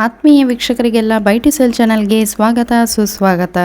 ಆತ್ಮೀಯ ವೀಕ್ಷಕರಿಗೆಲ್ಲ ಬೈಟಿ ಸೆಲ್ ಚಾನಲ್ಗೆ ಸ್ವಾಗತ ಸುಸ್ವಾಗತ.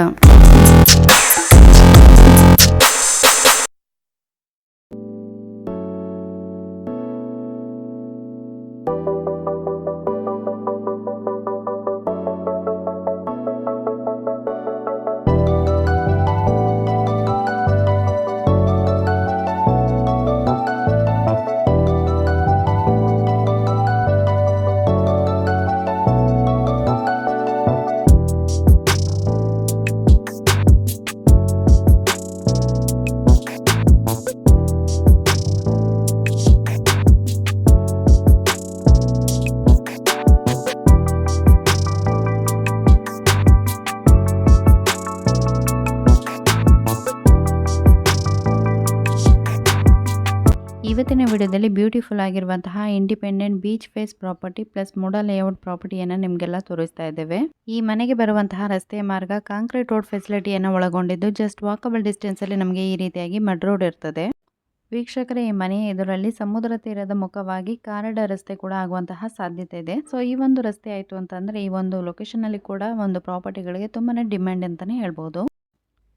ಇವತ್ತಿನ ವಿಡಿಯೋದಲ್ಲಿ ಬ್ಯೂಟಿಫುಲ್ ಆಗಿರುವಂತಹ independent beach face property plus MUDA layout ಪ್ರಾಪರ್ಟಿಯನ್ನು ನಿಮಗೆಲ್ಲ ತೋರಿಸ್ತಾ ಇದ್ದೇವೆ. ಈ ಮನೆಗೆ ಬರುವಂತಹ ರಸ್ತೆಯ ಮಾರ್ಗ ಕಾಂಕ್ರೀಟ್ ರೋಡ್ ಫೆಸಿಲಿಟಿಯನ್ನು ಒಳಗೊಂಡಿದ್ದು ಜಸ್ಟ್ ವಾಕಬಲ್ ಡಿಸ್ಟೆನ್ಸ್ ಅಲ್ಲಿ ನಮಗೆ ಈ ರೀತಿಯಾಗಿ ಮಡ್ ರೋಡ್ ಇರ್ತದೆ. ವೀಕ್ಷಕರೇ, ಈ ಮನೆಯ ಎದುರಲ್ಲಿ ಸಮುದ್ರ ತೀರದ ಮುಖವಾಗಿ ಕಾರಿಡಾರ್ ರಸ್ತೆ ಕೂಡ ಆಗುವಂತಹ ಸಾಧ್ಯತೆ ಇದೆ. ಸೊ ಈ ಒಂದು ರಸ್ತೆ ಆಯಿತು ಅಂತಂದರೆ ಈ ಒಂದು ಲೊಕೇಶನ್ ಅಲ್ಲಿ ಕೂಡ ಒಂದು ಪ್ರಾಪರ್ಟಿಗಳಿಗೆ ತುಂಬಾನೇ ಡಿಮ್ಯಾಂಡ್ ಅಂತಾನೆ ಹೇಳ್ಬೋದು.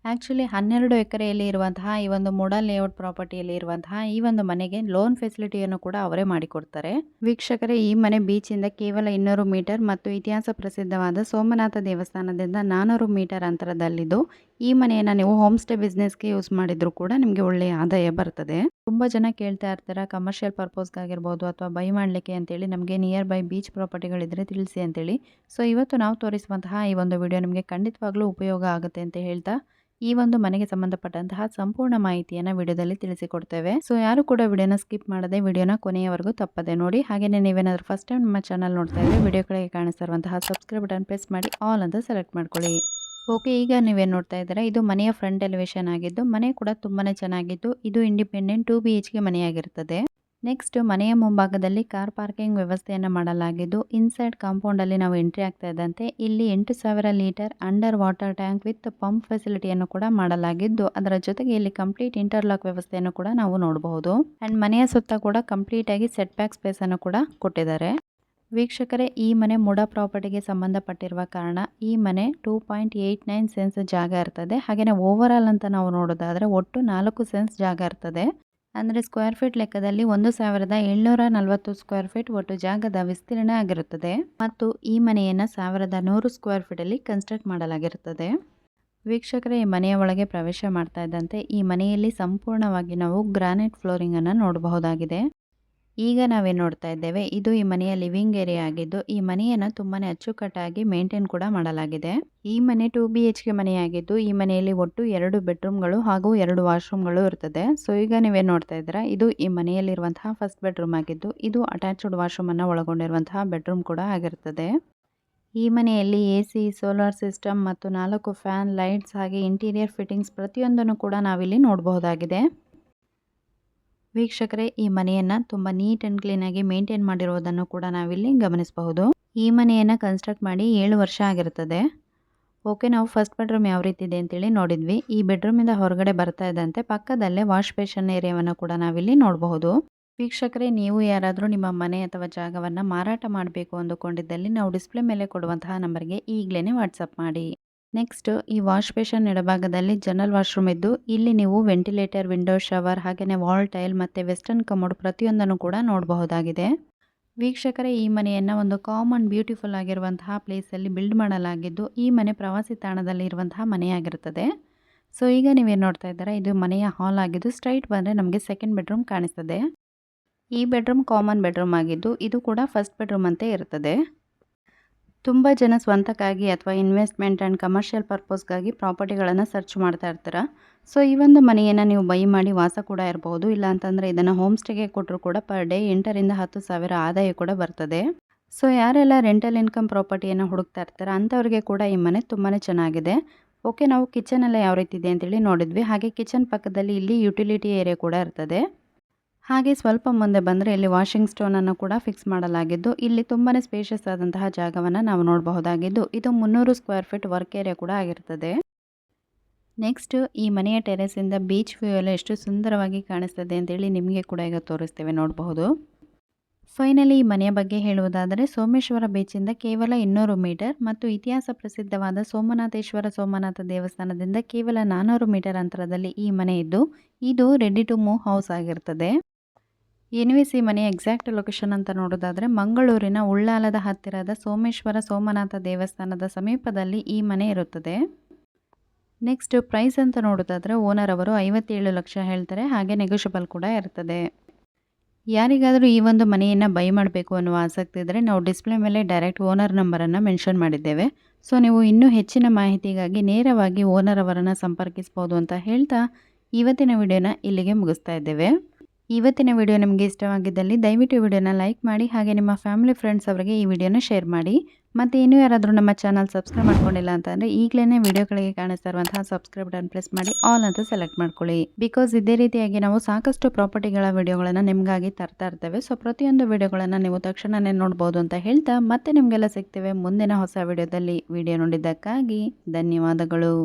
ಆ್ಯಕ್ಚುಲಿ 12 ಎಕರೆಯಲ್ಲಿ ಇರುವಂತಹ ಈ ಒಂದು ಮೂಡಾ ಲೇಔಟ್ ಪ್ರಾಪರ್ಟಿಯಲ್ಲಿ ಇರುವಂತಹ ಈ ಒಂದು ಮನೆಗೆ ಲೋನ್ ಫೆಸಿಲಿಟಿಯನ್ನು ಕೂಡ ಅವರೇ ಮಾಡಿಕೊಡ್ತಾರೆ. ವೀಕ್ಷಕರೇ, ಈ ಮನೆ ಬೀಚಿಂದ ಕೇವಲ 200 ಮೀಟರ್ ಮತ್ತು ಇತಿಹಾಸ ಪ್ರಸಿದ್ಧವಾದ ಸೋಮನಾಥ ದೇವಸ್ಥಾನದಿಂದ 400 ಮೀಟರ್ ಅಂತರದಲ್ಲಿದ್ದು ಈ ಮನೆಯನ್ನು ನೀವು ಹೋಮ್ ಸ್ಟೇ ಬಿಸ್ನೆಸ್ಗೆ ಯೂಸ್ ಮಾಡಿದ್ರು ಕೂಡ ನಿಮಗೆ ಒಳ್ಳೆಯ ಆದಾಯ ಬರ್ತದೆ. ತುಂಬ ಜನ ಕೇಳ್ತಾ ಇರ್ತಾರೆ ಕಮರ್ಷಿಯಲ್ ಪರ್ಪಸ್ಗಾಗಿರ್ಬೋದು ಅಥವಾ ಬೈ ಮಾಡಲಿಕ್ಕೆ ಅಂತೇಳಿ ನಮಗೆ ನಿಯರ್ ಬೈ ಬೀಚ್ ಪ್ರಾಪರ್ಟಿಗಳಿದ್ರೆ ತಿಳಿಸಿ ಅಂತೇಳಿ. ಸೊ ಇವತ್ತು ನಾವು ತೋರಿಸುವಂತಹ ಈ ಒಂದು ವಿಡಿಯೋ ನಿಮಗೆ ಖಂಡಿತವಾಗ್ಲೂ ಉಪಯೋಗ ಆಗುತ್ತೆ ಅಂತ ಹೇಳ್ತಾ ಈ ಒಂದು ಮನೆಗೆ ಸಂಬಂಧಪಟ್ಟಂತಹ ಸಂಪೂರ್ಣ ಮಾಹಿತಿಯನ್ನು ವಿಡಿಯೋದಲ್ಲಿ ತಿಳಿಸಿಕೊಡ್ತೇವೆ. ಸೊ ಯಾರು ಕೂಡ ವಿಡಿಯೋನ ಸ್ಕಿಪ್ ಮಾಡದೆ ವಿಡಿಯೋನ ಕೊನೆಯವರೆಗೂ ತಪ್ಪದೆ ನೋಡಿ. ಹಾಗೆಯೇ ನೀವೇನಾದರೂ ಫಸ್ಟ್ ಟೈಮ್ ನಮ್ಮ ಚಾನಲ್ ನೋಡ್ತಾ ಇದ್ರೆ ವಿಡಿಯೋ ಕೆಳಗೆ ಕಾಣಿಸ್ತಾ ಇರುವಂತಹ ಸಬ್ಸ್ಕ್ರೈಬ್ ಬಟನ್ ಪ್ರೆಸ್ ಮಾಡಿ ಆಲ್ ಅಂತ ಸೆಲೆಕ್ಟ್ ಮಾಡ್ಕೊಳ್ಳಿ. ಓಕೆ, ಈಗ ನೀವೇನು ನೋಡ್ತಾ ಇದ್ದೀರಾ, ಇದು ಮನೆಯ ಫ್ರಂಟ್ ಎಲಿವೇಶನ್ ಆಗಿದ್ದು ಮನೆ ಕೂಡ ತುಂಬಾನೇ ಚೆನ್ನಾಗಿದ್ದು ಇದು ಇಂಡಿಪೆಂಡೆಂಟ್ 2 BHK ಮನೆಯಾಗಿರುತ್ತದೆ. ನೆಕ್ಸ್ಟ್, ಮನೆಯ ಮುಂಭಾಗದಲ್ಲಿ ಕಾರ್ ಪಾರ್ಕಿಂಗ್ ವ್ಯವಸ್ಥೆಯನ್ನು ಮಾಡಲಾಗಿದ್ದು ಇನ್ಸೈಡ್ ಕಾಂಪೌಂಡ್ ಅಲ್ಲಿ ನಾವು ಎಂಟ್ರಿ ಆಗ್ತಾ ಇದ್ದಂತೆ ಇಲ್ಲಿ 8000 litre under water tank with pump ಫೆಸಿಲಿಟಿಯನ್ನು ಕೂಡ ಮಾಡಲಾಗಿದ್ದು ಅದರ ಜೊತೆಗೆ ಇಲ್ಲಿ ಕಂಪ್ಲೀಟ್ ಇಂಟರ್ಲಾಕ್ ವ್ಯವಸ್ಥೆಯನ್ನು ಕೂಡ ನಾವು ನೋಡಬಹುದು. ಅಂಡ್ ಮನೆಯ ಸುತ್ತ ಕೂಡ ಕಂಪ್ಲೀಟ್ ಆಗಿ ಸೆಟ್ ಬ್ಯಾಕ್ ಸ್ಪೇಸ್ ಅನ್ನು ಕೂಡ ಕೊಟ್ಟಿದ್ದಾರೆ. ವೀಕ್ಷಕರೇ, ಈ ಮನೆ ಮೂಡಾ ಪ್ರಾಪರ್ಟಿಗೆ ಸಂಬಂಧಪಟ್ಟಿರುವ ಕಾರಣ ಈ ಮನೆ 2.89 ಸೆನ್ಸ್ ಜಾಗ ಇರ್ತದೆ. ಹಾಗೆಯೇ ಓವರ್ ಆಲ್ ಅಂತ ನಾವು ನೋಡೋದಾದ್ರೆ ಒಟ್ಟು 4 ಸೆನ್ಸ್ ಜಾಗ ಇರ್ತದೆ. ಅಂದರೆ ಸ್ಕ್ವೇರ್ ಫೀಟ್ ಲೆಕ್ಕದಲ್ಲಿ 1740 ಸ್ಕ್ವೇರ್ ಫೀಟ್ ಒಟ್ಟು ಜಾಗದ ವಿಸ್ತೀರ್ಣ ಆಗಿರುತ್ತದೆ ಮತ್ತು ಈ ಮನೆಯನ್ನು 1100 ಸ್ಕ್ವೇರ್ ಫೀಟ್ ಅಲ್ಲಿ ಕನ್ಸ್ಟ್ರಕ್ಟ್ ಮಾಡಲಾಗಿರುತ್ತದೆ. ವೀಕ್ಷಕರೇ, ಈ ಮನೆಯ ಒಳಗೆ ಪ್ರವೇಶ ಮಾಡ್ತಾ ಇದ್ದಂತೆ ಈ ಮನೆಯಲ್ಲಿ ಸಂಪೂರ್ಣವಾಗಿ ನಾವು ಗ್ರಾನೈಟ್ ಫ್ಲೋರಿಂಗ್ ಅನ್ನು ನೋಡಬಹುದಾಗಿದೆ. ಈಗ ನಾವೇನು ನೋಡ್ತಾ ಇದ್ದೇವೆ, ಇದು ಈ ಮನೆಯ ಲಿವಿಂಗ್ ಏರಿಯಾ ಆಗಿದ್ದು ಈ ಮನೆಯನ್ನು ತುಂಬಾನೇ ಅಚ್ಚುಕಟ್ಟಾಗಿ ಮೇಂಟೈನ್ ಕೂಡ ಮಾಡಲಾಗಿದೆ. ಈ ಮನೆ 2 BHK ಮನೆಯಾಗಿದ್ದು ಈ ಮನೆಯಲ್ಲಿ ಒಟ್ಟು 2 ಬೆಡ್ರೂಮ್ಗಳು ಹಾಗೂ 2 ವಾಶ್ರೂಮ್ಗಳು ಇರ್ತದೆ. ಸೊ ಈಗ ನೀವೇನು ನೋಡ್ತಾ ಇದ್ದೀರಾ, ಇದು ಈ ಮನೆಯಲ್ಲಿರುವಂತಹ ಫಸ್ಟ್ ಬೆಡ್ರೂಮ್ ಆಗಿದ್ದು ಇದು ಅಟ್ಯಾಚ್ಡ್ ವಾಶ್ರೂಮ್ ಅನ್ನು ಒಳಗೊಂಡಿರುವಂತಹ ಬೆಡ್ರೂಮ್ ಕೂಡ ಆಗಿರ್ತದೆ. ಈ ಮನೆಯಲ್ಲಿ AC, ಸೋಲಾರ್ ಸಿಸ್ಟಮ್ ಮತ್ತು 4 ಫ್ಯಾನ್, ಲೈಟ್ಸ್ ಹಾಗೆ ಇಂಟೀರಿಯರ್ ಫಿಟ್ಟಿಂಗ್ಸ್ ಪ್ರತಿಯೊಂದನ್ನು ಕೂಡ ನಾವಿಲ್ಲಿ ನೋಡಬಹುದಾಗಿದೆ. ವೀಕ್ಷಕರೇ, ಈ ಮನೆಯನ್ನು ತುಂಬ ನೀಟ್ ಆ್ಯಂಡ್ ಕ್ಲೀನಾಗಿ ಮೇಂಟೈನ್ ಮಾಡಿರುವುದನ್ನು ಕೂಡ ನಾವಿಲ್ಲಿ ಗಮನಿಸಬಹುದು. ಈ ಮನೆಯನ್ನು ಕನ್ಸ್ಟ್ರಕ್ಟ್ ಮಾಡಿ 7 ವರ್ಷ ಆಗಿರುತ್ತದೆ. ಓಕೆ, ನಾವು ಫಸ್ಟ್ ಬೆಡ್ರೂಮ್ ಯಾವ ರೀತಿ ಇದೆ ಅಂತೇಳಿ ನೋಡಿದ್ವಿ. ಈ ಬೆಡ್ರೂಮಿಂದ ಹೊರಗಡೆ ಬರ್ತಾ ಇದ್ದಂತೆ ಪಕ್ಕದಲ್ಲೇ ವಾಶ್ ಬೇಷನ್ ಏರಿಯಾವನ್ನು ಕೂಡ ನಾವಿಲ್ಲಿ ನೋಡಬಹುದು. ವೀಕ್ಷಕರೇ, ನೀವು ಯಾರಾದರೂ ನಿಮ್ಮ ಮನೆ ಅಥವಾ ಜಾಗವನ್ನು ಮಾರಾಟ ಮಾಡಬೇಕು ಅಂದುಕೊಂಡಿದ್ದಲ್ಲಿ ನಾವು ಡಿಸ್ಪ್ಲೇ ಮೇಲೆ ಕೊಡುವಂತಹ ನಂಬರ್ಗೆ ಈಗಲೇ ವಾಟ್ಸಪ್ ಮಾಡಿ. ನೆಕ್ಸ್ಟ್, ಈ ವಾಶ್ ಬೇಷನ್ ಎಡಭಾಗದಲ್ಲಿ ಜನರಲ್ ವಾಶ್ರೂಮ್ ಇದ್ದು ಇಲ್ಲಿ ನೀವು ವೆಂಟಿಲೇಟರ್, ವಿಂಡೋ ಶವರ್ ಹಾಗೆಯೇ ವಾಲ್ ಟೈಲ್ ಮತ್ತು ವೆಸ್ಟರ್ನ್ ಕಮೋಡ್ ಪ್ರತಿಯೊಂದನ್ನು ಕೂಡ ನೋಡಬಹುದಾಗಿದೆ. ವೀಕ್ಷಕರೇ, ಈ ಮನೆಯನ್ನು ಒಂದು ಕಾಮನ್ ಬ್ಯೂಟಿಫುಲ್ ಆಗಿರುವಂತಹ ಪ್ಲೇಸಲ್ಲಿ ಬಿಲ್ಡ್ ಮಾಡಲಾಗಿದ್ದು ಈ ಮನೆ ಪ್ರವಾಸಿ ತಾಣದಲ್ಲಿ ಇರುವಂತಹ ಮನೆಯಾಗಿರುತ್ತದೆ. ಸೊ ಈಗ ನೀವೇನು ನೋಡ್ತಾ ಇದ್ದೀರಾ, ಇದು ಮನೆಯ ಹಾಲ್ ಆಗಿದ್ದು ಸ್ಟ್ರೈಟ್ ಬಂದರೆ ನಮಗೆ ಸೆಕೆಂಡ್ ಬೆಡ್ರೂಮ್ ಕಾಣಿಸ್ತದೆ. ಈ ಬೆಡ್ರೂಮ್ ಕಾಮನ್ ಬೆಡ್ರೂಮ್ ಆಗಿದ್ದು ಇದು ಕೂಡ ಫಸ್ಟ್ ಬೆಡ್ರೂಮ್ ಅಂತೆ ಇರುತ್ತದೆ. ತುಂಬ ಜನ ಸ್ವಂತಕ್ಕಾಗಿ ಅಥವಾ ಇನ್ವೆಸ್ಟ್ಮೆಂಟ್ ಆ್ಯಂಡ್ ಕಮರ್ಷಿಯಲ್ ಪರ್ಪಸ್ಗಾಗಿ ಪ್ರಾಪರ್ಟಿಗಳನ್ನು ಸರ್ಚ್ ಮಾಡ್ತಾ ಇರ್ತೀರ. ಸೊ ಈ ಒಂದು ಮನೆಯನ್ನು ನೀವು ಬೈ ಮಾಡಿ ವಾಸ ಕೂಡ ಇರಬಹುದು. ಇಲ್ಲ ಅಂತಂದರೆ ಇದನ್ನು ಹೋಮ್ ಸ್ಟೇಗೆ ಕೊಟ್ಟರು ಕೂಡ ಪರ್ ಡೇ 8 ರಿಂದ 10 ಸಾವಿರ ಆದಾಯ ಕೂಡ ಬರ್ತದೆ. ಸೊ ಯಾರೆಲ್ಲ ರೆಂಟಲ್ ಇನ್ಕಮ್ ಪ್ರಾಪರ್ಟಿಯನ್ನು ಹುಡುಕ್ತಾ ಇರ್ತಾರೆ ಅಂಥವ್ರಿಗೆ ಕೂಡ ಈ ಮನೆ ತುಂಬಾ ಚೆನ್ನಾಗಿದೆ. ಓಕೆ, ನಾವು ಕಿಚನ್ ಎಲ್ಲ ಯಾವ ರೀತಿ ಇದೆ ಅಂತೇಳಿ ನೋಡಿದ್ವಿ. ಹಾಗೆ ಕಿಚನ್ ಪಕ್ಕದಲ್ಲಿ ಇಲ್ಲಿ ಯುಟಿಲಿಟಿ ಏರಿಯಾ ಕೂಡ ಇರ್ತದೆ. ಹಾಗೆ ಸ್ವಲ್ಪ ಮುಂದೆ ಬಂದರೆ ಇಲ್ಲಿ ವಾಷಿಂಗ್ ಸ್ಟೋನನ್ನು ಕೂಡ ಫಿಕ್ಸ್ ಮಾಡಲಾಗಿದ್ದು ಇಲ್ಲಿ ತುಂಬಾ ಸ್ಪೇಷಿಯಸ್ ಆದಂತಹ ಜಾಗವನ್ನು ನಾವು ನೋಡಬಹುದಾಗಿದ್ದು ಇದು 300 ಸ್ಕ್ವೇರ್ ಫೀಟ್ ವರ್ಕ್ ಏರಿಯಾ ಕೂಡ ಆಗಿರ್ತದೆ. ನೆಕ್ಸ್ಟ್, ಈ ಮನೆಯ ಟೆರೆಸಿಂದ ಬೀಚ್ ವ್ಯೂ ಎಲ್ಲ ಎಷ್ಟು ಸುಂದರವಾಗಿ ಕಾಣಿಸ್ತದೆ ಅಂತೇಳಿ ನಿಮಗೆ ಕೂಡ ಈಗ ತೋರಿಸ್ತೇವೆ, ನೋಡಬಹುದು. ಫೈನಲಿ ಈ ಮನೆಯ ಬಗ್ಗೆ ಹೇಳುವುದಾದರೆ ಸೋಮೇಶ್ವರ ಬೀಚಿಂದ ಕೇವಲ 200 ಮೀಟರ್ ಮತ್ತು ಇತಿಹಾಸ ಪ್ರಸಿದ್ಧವಾದ ಸೋಮನಾಥ ದೇವಸ್ಥಾನದಿಂದ ಕೇವಲ 400 ಮೀಟರ್ ಅಂತರದಲ್ಲಿ ಈ ಮನೆ ಇದ್ದು ಇದು ರೆಡಿ ಟು ಮೂವ್ ಹೌಸ್ ಆಗಿರ್ತದೆ. ಎನಿವೇಸ್ ಈ ಮನೆಯ ಎಕ್ಸಾಕ್ಟ್ ಲೊಕೇಶನ್ ಅಂತ ನೋಡೋದಾದರೆ ಮಂಗಳೂರಿನ ಉಳ್ಳಾಲದ ಹತ್ತಿರದ ಸೋಮನಾಥ ದೇವಸ್ಥಾನದ ಸಮೀಪದಲ್ಲಿ ಈ ಮನೆ ಇರುತ್ತದೆ. ನೆಕ್ಸ್ಟ್ ಪ್ರೈಸ್ ಅಂತ ನೋಡೋದಾದರೆ ಓನರ್ ಅವರು 57 ಲಕ್ಷ ಹೇಳ್ತಾರೆ, ಹಾಗೆ ನೆಗೋಷಿಯಬಲ್ ಕೂಡ ಇರ್ತದೆ. ಯಾರಿಗಾದರೂ ಈ ಒಂದು ಮನೆಯನ್ನು ಬೈ ಮಾಡಬೇಕು ಅನ್ನುವ ಆಸಕ್ತಿ ಇದ್ದರೆ ನಾವು ಡಿಸ್ಪ್ಲೇ ಮೇಲೆ ಡೈರೆಕ್ಟ್ ಓನರ್ ನಂಬರನ್ನು ಮೆನ್ಷನ್ ಮಾಡಿದ್ದೇವೆ. ಸೊ ನೀವು ಇನ್ನೂ ಹೆಚ್ಚಿನ ಮಾಹಿತಿಗಾಗಿ ನೇರವಾಗಿ ಓನರ್ ಅವರನ್ನು ಸಂಪರ್ಕಿಸ್ಬೋದು ಅಂತ ಹೇಳ್ತಾ ಇವತ್ತಿನ ವಿಡಿಯೋನ ಇಲ್ಲಿಗೆ ಮುಗಿಸ್ತಾ ಇದ್ದೇವೆ. ಇವತ್ತಿನ ವಿಡಿಯೋ ನಿಮಗೆ ಇಷ್ಟವಾಗಿದ್ದಲ್ಲಿ ದಯವಿಟ್ಟು ವಿಡಿಯೋನ ಲೈಕ್ ಮಾಡಿ, ಹಾಗೆ ನಿಮ್ಮ ಫ್ಯಾಮಿಲಿ ಫ್ರೆಂಡ್ಸ್ ಅವರಿಗೆ ಈ ವಿಡಿಯೋನ ಶೇರ್ ಮಾಡಿ. ಮತ್ತು ಇನ್ನೂ ಯಾರಾದರೂ ನಮ್ಮ ಚಾನಲ್ ಸಬ್ಸ್ಕ್ರೈಬ್ ಮಾಡ್ಕೊಂಡಿಲ್ಲ ಅಂತಂದರೆ ಈಗಲೇ ವಿಡಿಯೋಗಳಿಗೆ ಕಾಣಿಸ್ತಾ ಇರುವಂತಹ ಸಬ್ಸ್ಕ್ರೈಬ್ ಬಟನ್ ಪ್ರೆಸ್ ಮಾಡಿ ಆಲ್ ಅಂತ ಸೆಲೆಕ್ಟ್ ಮಾಡ್ಕೊಳ್ಳಿ. ಬಿಕಾಸ್ ಇದೇ ರೀತಿಯಾಗಿ ನಾವು ಸಾಕಷ್ಟು ಪ್ರಾಪರ್ಟಿಗಳ ವಿಡಿಯೋಗಳನ್ನು ನಿಮಗಾಗಿ ತರ್ತಾ ಇರ್ತೇವೆ. ಸೊ ಪ್ರತಿಯೊಂದು ವಿಡಿಯೋಗಳನ್ನು ನೀವು ತಕ್ಷಣವೇ ನೋಡ್ಬೋದು ಅಂತ ಹೇಳ್ತಾ ಮತ್ತೆ ನಿಮಗೆಲ್ಲ ಸಿಗ್ತೇವೆ ಮುಂದಿನ ಹೊಸ ವಿಡಿಯೋದಲ್ಲಿ. ವಿಡಿಯೋ ನೋಡಿದ್ದಕ್ಕಾಗಿ ಧನ್ಯವಾದಗಳು.